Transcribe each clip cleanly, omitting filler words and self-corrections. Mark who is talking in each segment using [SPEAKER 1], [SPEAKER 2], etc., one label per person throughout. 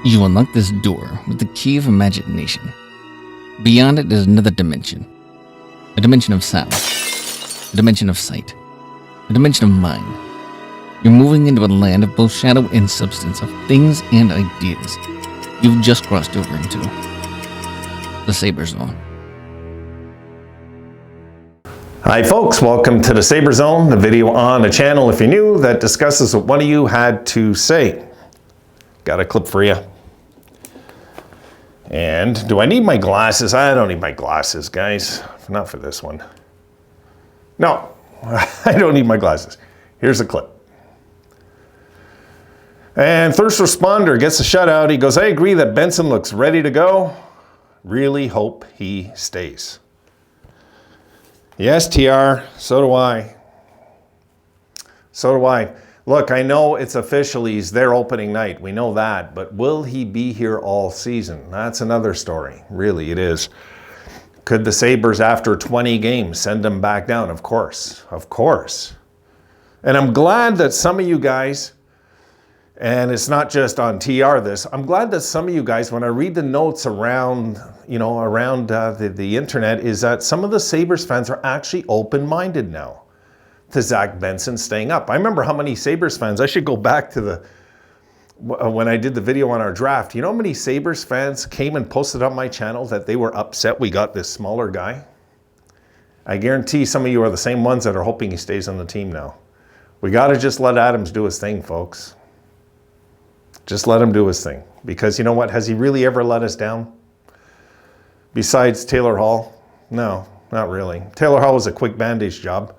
[SPEAKER 1] You unlock this door with the key of imagination. Beyond it is another dimension. A dimension of sound. A dimension of sight. A dimension of mind. You're moving into a land of both shadow and substance, of things and ideas. You've just crossed over into the Sabres Zone.
[SPEAKER 2] Hi folks, welcome to the Sabres Zone, the video on the channel, if you're new, that discusses what one of you had to say. Got a clip for you. And do I need my glasses? I don't need my glasses, guys. Not for this one. No, I don't need my glasses. Here's a clip. And first responder gets a shutout. He goes, I agree that Benson looks ready to go. Really hope he stays. Yes, TR, so do I. So do I. Look, I know it's official, he's their opening night. We know that, but will he be here all season? That's another story. Really, it is. Could the Sabres, after 20 games, send him back down? Of course. Of course. And I'm glad that some of you guys, and it's not just on TR this, I'm glad that some of you guys, when I read the notes around, the internet, is that some of the Sabres fans are actually open-minded now to Zach Benson staying up. I remember how many Sabres fans, I should go back to when I did the video on our draft, you know how many Sabres fans came and posted on my channel that they were upset we got this smaller guy? I guarantee some of you are the same ones that are hoping he stays on the team now. We got to just let Adams do his thing, folks. Just let him do his thing. Because you know what? Has he really ever let us down? Besides Taylor Hall? No, not really. Taylor Hall was a quick bandage job.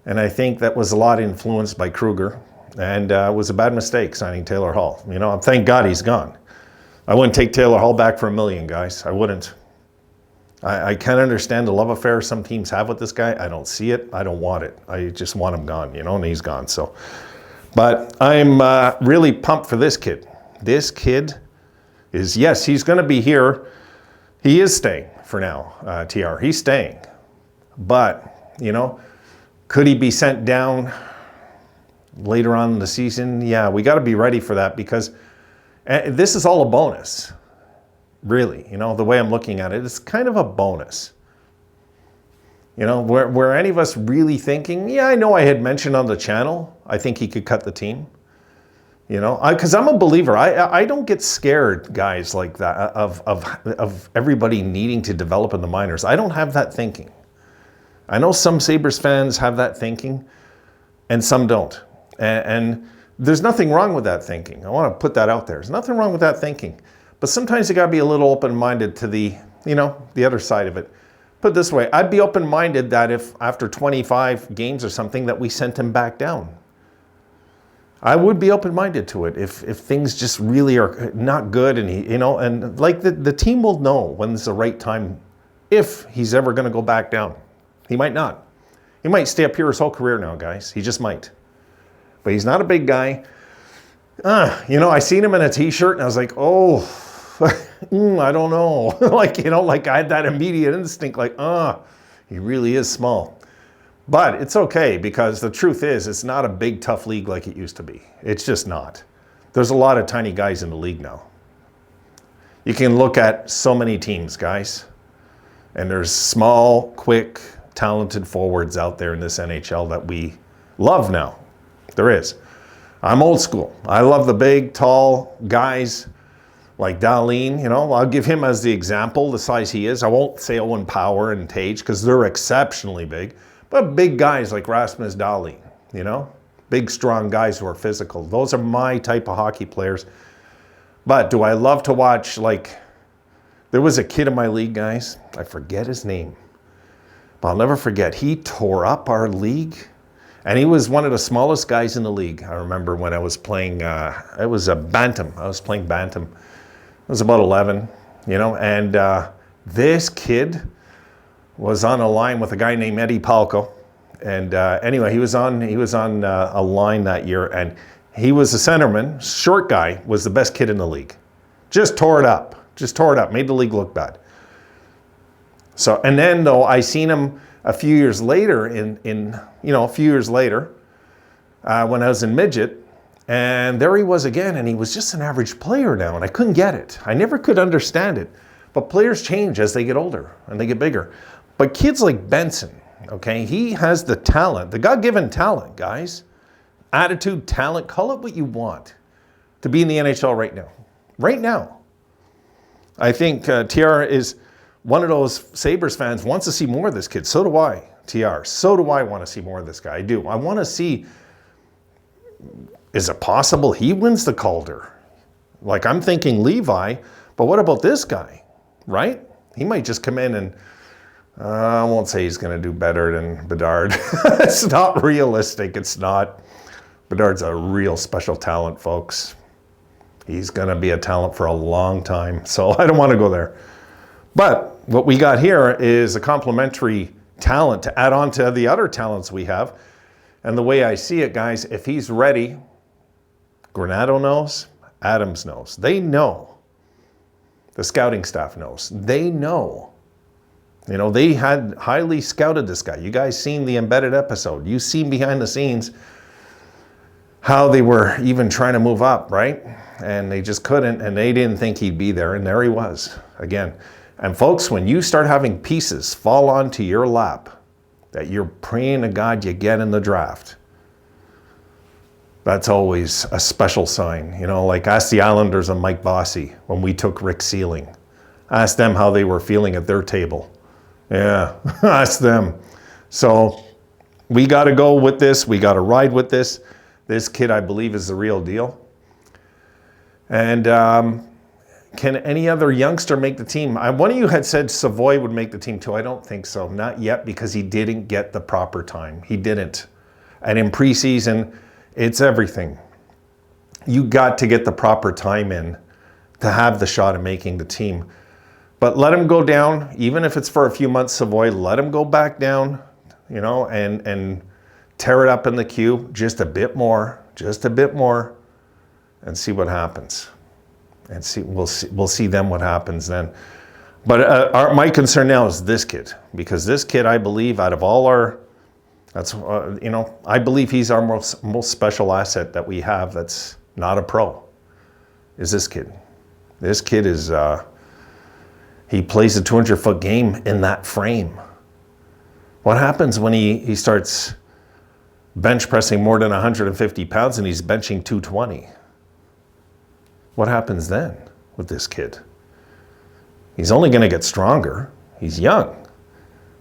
[SPEAKER 2] And I think that was a lot influenced by Kruger. And it was a bad mistake signing Taylor Hall. You know, thank God he's gone. I wouldn't take Taylor Hall back for $1 million, guys. I wouldn't. I can't understand the love affair some teams have with this guy. I don't see it. I don't want it. I just want him gone, you know, and he's gone. So, but I'm really pumped for this kid. This kid is, yes, he's going to be here. He is staying for now, TR. He's staying. But, you know, could he be sent down later on in the season? Yeah, we got to be ready for that because this is all a bonus, really. You know, the way I'm looking at it, it's kind of a bonus. You know, were any of us really thinking, yeah, I know I had mentioned on the channel, I think he could cut the team. You know, because I'm a believer. I don't get scared, guys, like that, of everybody needing to develop in the minors. I don't have that thinking. I know some Sabres fans have that thinking and some don't. And there's nothing wrong with that thinking. I want to put that out there. There's nothing wrong with that thinking. But sometimes you got to be a little open-minded to the, you know, the other side of it. Put it this way, I'd be open-minded that if after 25 games or something that we sent him back down. I would be open-minded to it if things just really are not good and he, you know, and like the team will know when it's the right time if he's ever going to go back down. He might not. He might stay up here his whole career now, guys. He just might. But he's not a big guy. You know, I seen him in a t-shirt and I was like, oh, I don't know. Like, you know, like I had that immediate instinct like, he really is small. But it's okay because the truth is it's not a big, tough league like it used to be. It's just not. There's a lot of tiny guys in the league now. You can look at so many teams, guys. And there's small, quick, talented forwards out there in this NHL that we love now. There is. I'm old school. I love the big, tall guys like Dahlin. You know, I'll give him as the example, the size he is. I won't say Owen Power and Tage because they're exceptionally big. But big guys like Rasmus Dahlin, you know, big, strong guys who are physical. Those are my type of hockey players. But do I love to watch, like, there was a kid in my league, guys. I forget his name. But I'll never forget. He tore up our league. And he was one of the smallest guys in the league. I remember when I was playing, it was a Bantam. I was playing Bantam. I was about 11, you know. And this kid was on a line with a guy named Eddie Palco. And anyway, he was on a line that year. And he was a centerman. Short guy, was the best kid in the league. Just tore it up. Just tore it up. Made the league look bad. So, and then though, I seen him a few years later when I was in midget, And there he was again, and he was just an average player now, and I couldn't get it. I never could understand it. But players change as they get older and they get bigger. But kids like Benson, okay, he has the talent, the God-given talent, guys. Attitude, talent, call it what you want, to be in the NHL right now. Right now. I think TR is one of those Sabres fans wants to see more of this kid. So do I, TR. So do I want to see more of this guy. I do. I want to see, is it possible he wins the Calder? Like, I'm thinking Levi, but what about this guy, right? He might just come in and, I won't say he's going to do better than Bedard. It's not realistic. It's not. Bedard's a real special talent, folks. He's going to be a talent for a long time. So I don't want to go there. But what we got here is a complementary talent to add on to the other talents we have. And the way I see it, guys, if he's ready, Granato knows, Adams knows. They know. The scouting staff knows. They know. You know, they had highly scouted this guy. You guys seen the embedded episode. You seen behind the scenes how they were even trying to move up, right? And they just couldn't, and they didn't think he'd be there, and there he was again. And folks, when you start having pieces fall onto your lap that you're praying to God you get in the draft, that's always a special sign. You know, like ask the Islanders and Mike Bossy when we took Rick Sealing. Ask them how they were feeling at their table. Yeah, ask them. So we got to go with this. We got to ride with this. This kid, I believe, is the real deal. And can any other youngster make the team? One of you had said Savoy would make the team too. I don't think so. Not yet, because he didn't get the proper time. He didn't. And in preseason, it's everything. You got to get the proper time in to have the shot at making the team. But let him go down, even if it's for a few months, Savoy, let him go back down, you know, and tear it up in the queue just a bit more, and see what happens. And we'll see then what happens then. But my concern now is this kid, because this kid, I believe, out of all our, I believe he's our most special asset that we have that's not a pro, is this kid. This kid is, he plays a 200-foot game in that frame. What happens when he starts bench pressing more than 150 pounds and he's benching 220? What happens then with this kid? He's only going to get stronger. He's young.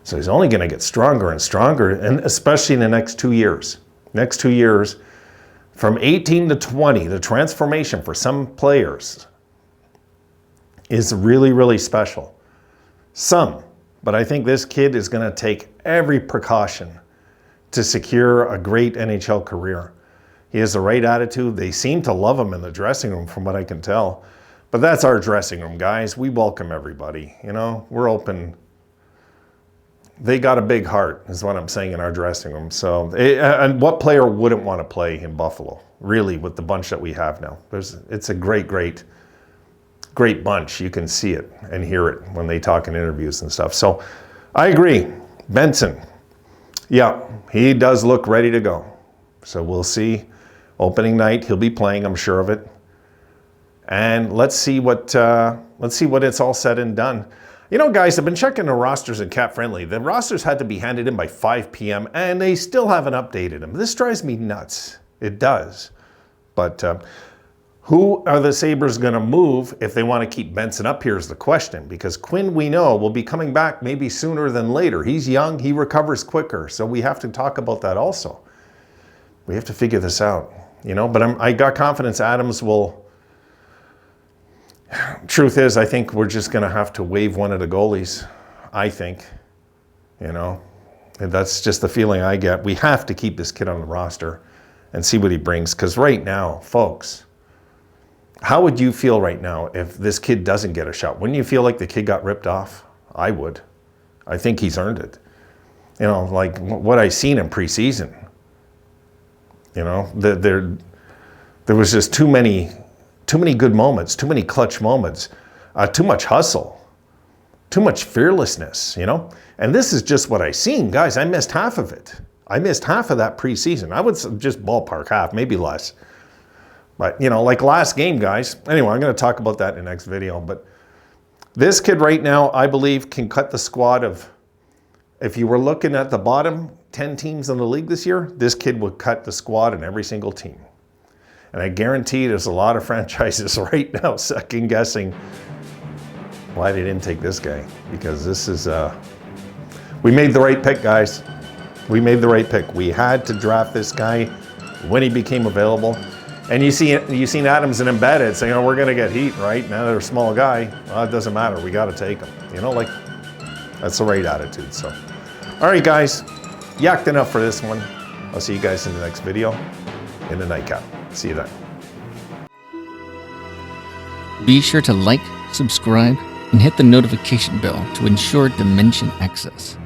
[SPEAKER 2] So he's only going to get stronger and stronger, and especially in the next 2 years. Next 2 years, from 18 to 20, the transformation for some players is really, really special. Some, but I think this kid is going to take every precaution to secure a great NHL career. He has the right attitude. They seem to love him in the dressing room, from what I can tell. But that's our dressing room, guys. We welcome everybody. You know, we're open. They got a big heart, is what I'm saying, in our dressing room. So, and what player wouldn't want to play in Buffalo, really, with the bunch that we have now? It's a great bunch. You can see it and hear it when they talk in interviews and stuff. So, I agree. Benson, yeah, he does look ready to go. So we'll see. Opening night, he'll be playing, I'm sure of it. And let's see what it's all said and done. You know, guys, I've been checking the rosters in Cap Friendly. The rosters had to be handed in by 5 p.m. and they still haven't updated them. This drives me nuts. It does. But who are the Sabres going to move if they want to keep Benson up here is the question. Because Quinn, we know, will be coming back maybe sooner than later. He's young. He recovers quicker. So we have to talk about that also. We have to figure this out, you know. But I got confidence Adams will. Truth is, I think we're just going to have to waive one of the goalies. I think, you know, and that's just the feeling I get. We have to keep this kid on the roster and see what he brings. Because right now, folks, how would you feel right now if this kid doesn't get a shot? Wouldn't you feel like the kid got ripped off? I would. I think he's earned it. You know, like what I seen in preseason. You know, there was just too many good moments, too many clutch moments, too much hustle, too much fearlessness, you know? And this is just what I seen. Guys, I missed half of it. I missed half of that preseason. I would just ballpark half, maybe less. But, you know, like last game, guys. Anyway, I'm going to talk about that in the next video. But this kid right now, I believe, can cut the squad of, if you were looking at the bottom 10 teams in the league this year, this kid would cut the squad in every single team. And I guarantee there's a lot of franchises right now second guessing why they didn't take this guy. Because this is, we made the right pick, guys. We made the right pick. We had to draft this guy when he became available. And you seen Adams and Embedded saying, oh, we're going to get heat, right? Now they're a small guy. Well, it doesn't matter. We got to take him. You know, like, that's the right attitude. So, all right, guys. Yacked enough for this one. I'll see you guys in the next video in the nightcap. See you then.
[SPEAKER 1] Be sure to like, subscribe, and hit the notification bell to ensure Dimension access.